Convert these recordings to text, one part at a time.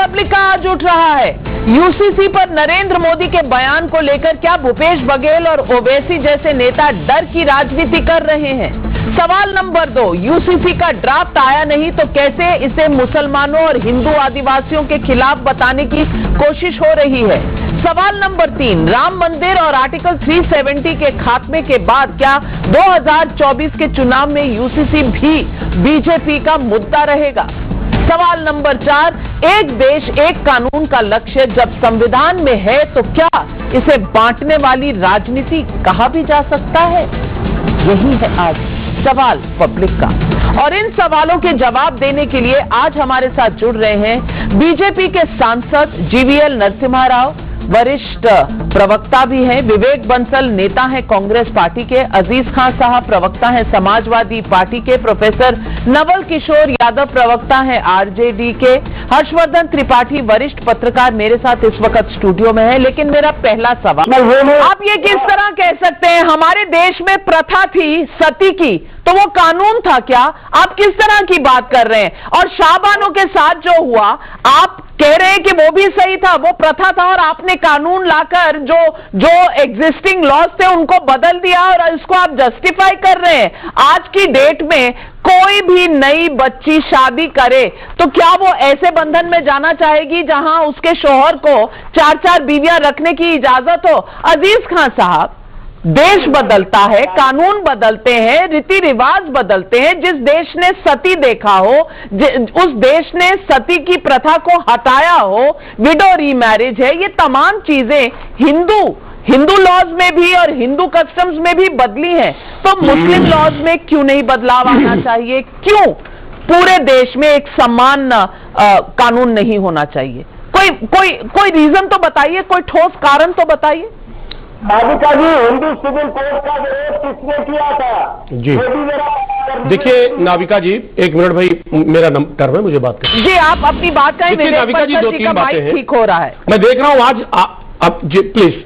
Public का आज उठ रहा है। यूसीसी पर नरेंद्र मोदी के बयान को लेकर क्या भूपेश बघेल और ओवैसी जैसे नेता डर की राजनीति कर रहे हैं? सवाल नंबर 2, यूसीसी का ड्राफ्ट आया नहीं तो कैसे इसे मुसलमानों और हिंदू आदिवासियों के खिलाफ बताने की कोशिश हो रही है? सवाल नंबर 3, राम मंदिर और आर्टिकल 370 के खात्मे के बाद क्या 2024 के चुनाव में यूसीसी भी बीजेपी का मुद्दा रहेगा? सवाल नंबर 4, एक देश एक कानून का लक्ष्य जब संविधान में है तो क्या इसे बांटने वाली राजनीति कहा भी जा सकता है? यही है आज सवाल पब्लिक का, और इन सवालों के जवाब देने के लिए आज हमारे साथ जुड़ रहे हैं बीजेपी के सांसद जीवीएल नरसिम्हा राव, वरिष्ठ प्रवक्ता भी हैं, विवेक बंसल नेता हैं कांग्रेस पार्टी के, अजीज खान साहब प्रवक्ता हैं समाजवादी पार्टी के, प्रोफेसर नवल किशोर यादव प्रवक्ता हैं आरजेडी के, हर्षवर्धन त्रिपाठी वरिष्ठ पत्रकार मेरे साथ इस वक्त स्टूडियो में है। लेकिन मेरा पहला सवाल, आप ये किस तरह कह सकते हैं हमारे देश में प्रथा थी सती की तो वो कानून था क्या? आप किस तरह की बात कर रहे हैं? और शाहबानो के साथ जो हुआ, आप कह रहे हैं कि वो भी सही था, वो प्रथा था और आपने कानून लाकर जो एग्जिस्टिंग लॉज थे उनको बदल दिया और इसको आप जस्टिफाई कर रहे हैं। आज की डेट में कोई भी नई बच्ची शादी करे तो क्या वो ऐसे बंधन में जाना चाहेगी जहां उसके शौहर को 4-4 बीवियां रखने की इजाजत हो? अजीज खान साहब, देश बदलता है, कानून बदलते हैं, रीति रिवाज बदलते हैं। जिस देश ने सती देखा हो, उस देश ने सती की प्रथा को हटाया हो, विडो रीमैरिज है, ये तमाम चीजें हिंदू लॉज में भी और हिंदू कस्टम्स में भी बदली हैं। तो मुस्लिम लॉज में क्यों नहीं बदलाव आना चाहिए? क्यों पूरे देश में एक समान कानून नहीं होना चाहिए? कोई रीजन तो बताइए, कोई ठोस कारण तो बताइए। नाविका जी, हिंदू सिविल कोड का विरोध किसने किया था? जी देखिए नाविका जी, एक मिनट भाई, मेरा टर्म है, मुझे बात करें। जी आप अपनी बात करें। नाविका जी, 2-3 बातें हैं, ठीक हो रहा है, मैं देख रहा हूं आज। अब जी प्लीज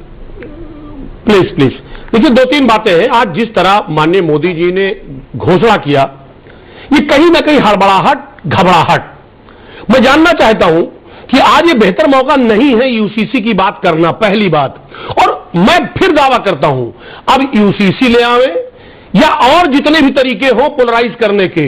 देखिए, 2-3 बातें हैं। आज जिस तरह माननीय मोदी जी ने घोषणा किया, ये कहीं ना कहीं हड़बड़ाहट, घबराहट। मैं जानना चाहता हूं कि आज ये बेहतर मौका नहीं है यूसीसी की बात करना, पहली बात। और मैं फिर दावा करता हूं, अब यूसीसी ले आवे या और जितने भी तरीके हो पोलराइज करने के,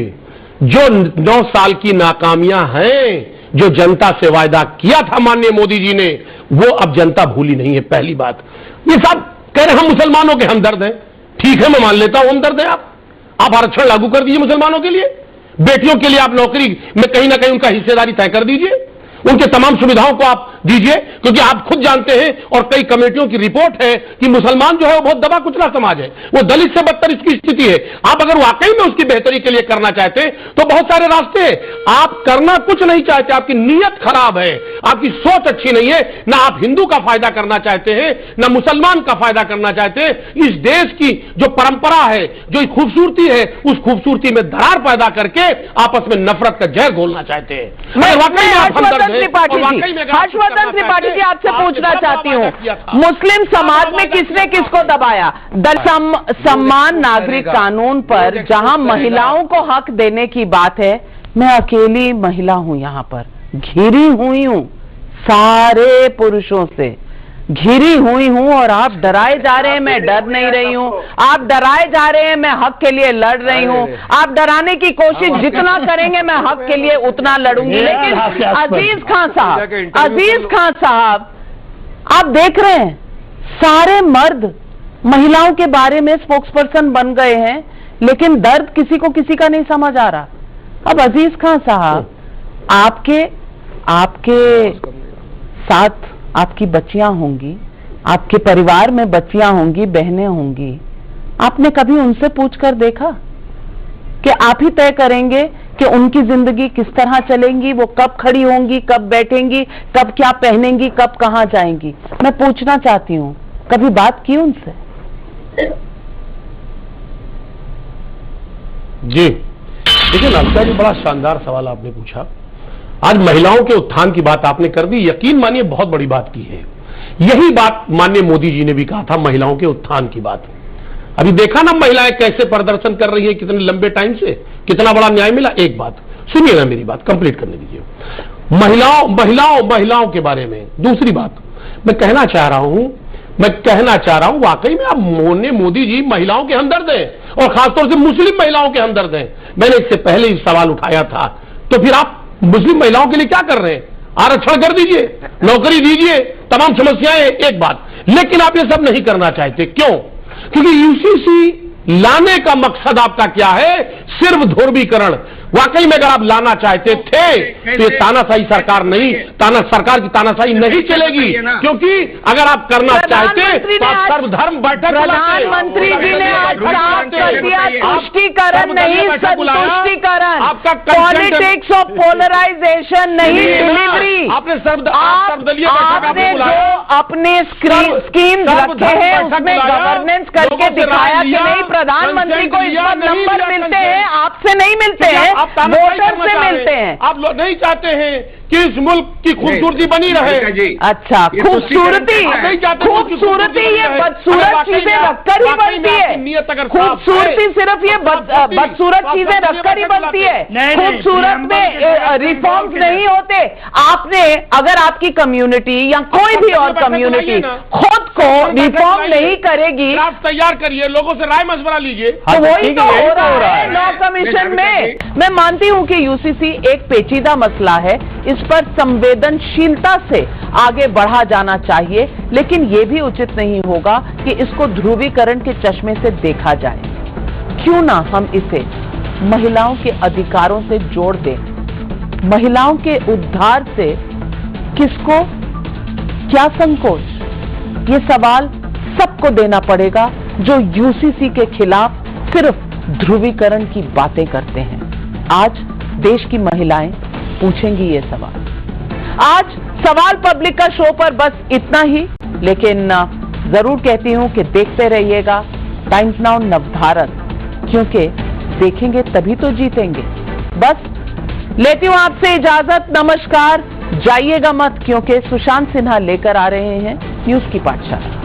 जो 9 साल की नाकामियां हैं, जो जनता से वायदा किया था माननीय मोदी जी ने, वो अब जनता भूली नहीं है। पहली बात, ये सब कह रहे हम मुसलमानों के हमदर्द हैं। ठीक है, मैं मान लेता हूं हमदर्द है आप आरक्षण लागू कर दीजिए मुसलमानों के लिए, बेटियों के लिए आप नौकरी में कहीं ना कहीं उनका हिस्सेदारी तय कर दीजिए, उनके तमाम सुविधाओं को आप दीजिए, क्योंकि आप खुद जानते हैं और कई कमेटियों की रिपोर्ट है कि मुसलमान जो है वो बहुत दबा कुचला समाज है, वो दलित से बदतर इसकी स्थिति है। आप अगर वाकई में उसकी बेहतरी के लिए करना चाहते हैं तो बहुत सारे रास्ते हैं। आप करना कुछ नहीं चाहते, आपकी नीयत खराब है, आपकी सोच अच्छी नहीं है। ना आप हिंदू का फायदा करना चाहते हैं, ना मुसलमान का फायदा करना चाहते हैं। इस देश की जो परंपरा है, जो खूबसूरती है, उस खूबसूरती में दरार पैदा करके आपस में नफरत का जहर घोलना चाहते हैं। हर्षवर्धन त्रिपाठी जी, आपसे पूछना चाहती हूँ, मुस्लिम समाज में किसने किसको दबाया? सम्मान नागरिक कानून पर जहां महिलाओं को हक देने की बात है, मैं अकेली महिला हूं, यहां पर घिरी हुई हूं, सारे पुरुषों से घिरी हुई हूं, और आप डराए जा रहे हैं, मैं डर नहीं रही हूं। आप डराए जा रहे हैं, मैं हक के लिए लड़ रही हूं। आप डराने की कोशिश जितना करेंगे मैं हक के लिए उतना लड़ूंगी। लेकिन अजीज खान साहब, आप देख रहे हैं सारे मर्द महिलाओं के बारे में स्पोक्सपर्सन बन गए हैं, लेकिन दर्द किसी को किसी का नहीं समझ आ रहा। अब अजीज खान साहब, आपके साथ आपकी बच्चियां होंगी, आपके परिवार में बच्चियां होंगी, बहनें होंगी, आपने कभी उनसे पूछकर देखा कि आप ही तय करेंगे कि उनकी जिंदगी किस तरह चलेंगी, वो कब खड़ी होंगी, कब बैठेंगी, कब क्या पहनेंगी, कब कहां जाएंगी? मैं पूछना चाहती हूं, कभी बात की उनसे? जी देखिए नाविका जी, बड़ा शानदार सवाल आपने पूछा। आज महिलाओं के उत्थान की बात आपने कर दी, यकीन मानिए बहुत बड़ी बात की है। यही बात माननीय मोदी जी ने भी कहा था, महिलाओं के उत्थान की बात। अभी देखा ना महिलाएं कैसे प्रदर्शन कर रही है, कितने लंबे टाइम से, कितना बड़ा न्याय मिला। एक बात सुनिए ना, मेरी बात कंप्लीट करने दीजिए। महिलाओं के बारे में। दूसरी बात मैं कहना चाह रहा हूं वाकई में आप मोदी जी महिलाओं के हमदर्द हैं और खासतौर से मुस्लिम महिलाओं के हमदर्द हैं। मैंने इससे पहले ही सवाल उठाया था। तो फिर आप मुस्लिम महिलाओं के लिए क्या कर रहे हैं? आरक्षण कर दीजिए, नौकरी दीजिए, तमाम समस्याएं, एक बात। लेकिन आप ये सब नहीं करना चाहते, क्यों? क्योंकि यूसीसी लाने का मकसद आपका क्या है? सिर्फ ध्रुवीकरण। वाकई में अगर आप लाना चाहते थे तो ये तानाशाही सरकार नहीं, सरकार की तानाशाही नहीं चलेगी, क्योंकि अगर आप करना चाहते तो आप सर्वधर्म बैठक, प्रधानमंत्री जी ने आज साफ कर दिया तुष्टीकरण नहीं संतुष्टीकरण, आपका पॉलिटिक्स ऑफ पोलराइजेशन नहीं, डिलीवरी। आपने सर्वदलीय आपने जो अपने स्कीम रखे हैं उसमें गवर्नेंस करके दिखाया कि नहीं प्रधानमंत्री को इस पर नंबर मिलते हैं, आपसे नहीं मिलते हैं, वोटर से मिलते हैं। आप लोग नहीं चाहते हैं कि इस मुल्क की खूबसूरती बनी रहे। अच्छा, खूबसूरती ये बदसूरत चीजें रखकर ही बनती है। खूबसूरती सिर्फ ये बदसूरत चीजें रखकर ही बनती है। खूबसूरत में रिफॉर्म्स नहीं होते। आपने अगर आपकी कम्युनिटी या कोई भी और कम्युनिटी खुद को रिफॉर्म नहीं करेगी, आप तैयार करिए, लोगों से राय मशवरा लीजिए। तो वही तो हो रहा है लॉ कमीशन में। मैं मानती हूं कि यूसीसी एक पेचीदा मसला है, इस पर संवेदनशीलता से आगे बढ़ा जाना चाहिए, लेकिन यह भी उचित नहीं होगा कि इसको ध्रुवीकरण के चश्मे से देखा जाए। क्यों ना हम इसे महिलाओं के अधिकारों से जोड़ दें, महिलाओं के उद्धार से किसको क्या संकोच? ये सवाल सबको देना पड़ेगा जो यूसीसी के खिलाफ सिर्फ ध्रुवीकरण की बातें करते हैं। आज देश की महिलाएं पूछेंगी ये सवाल। आज सवाल पब्लिक का शो पर बस इतना ही, लेकिन जरूर कहती हूं कि देखते रहिएगा टाइम्स नाउ नवभारत, क्योंकि देखेंगे तभी तो जीतेंगे। बस लेती हूं आपसे इजाजत, नमस्कार। जाइएगा मत, क्योंकि सुशांत सिन्हा लेकर आ रहे हैं न्यूज की पाठशाला।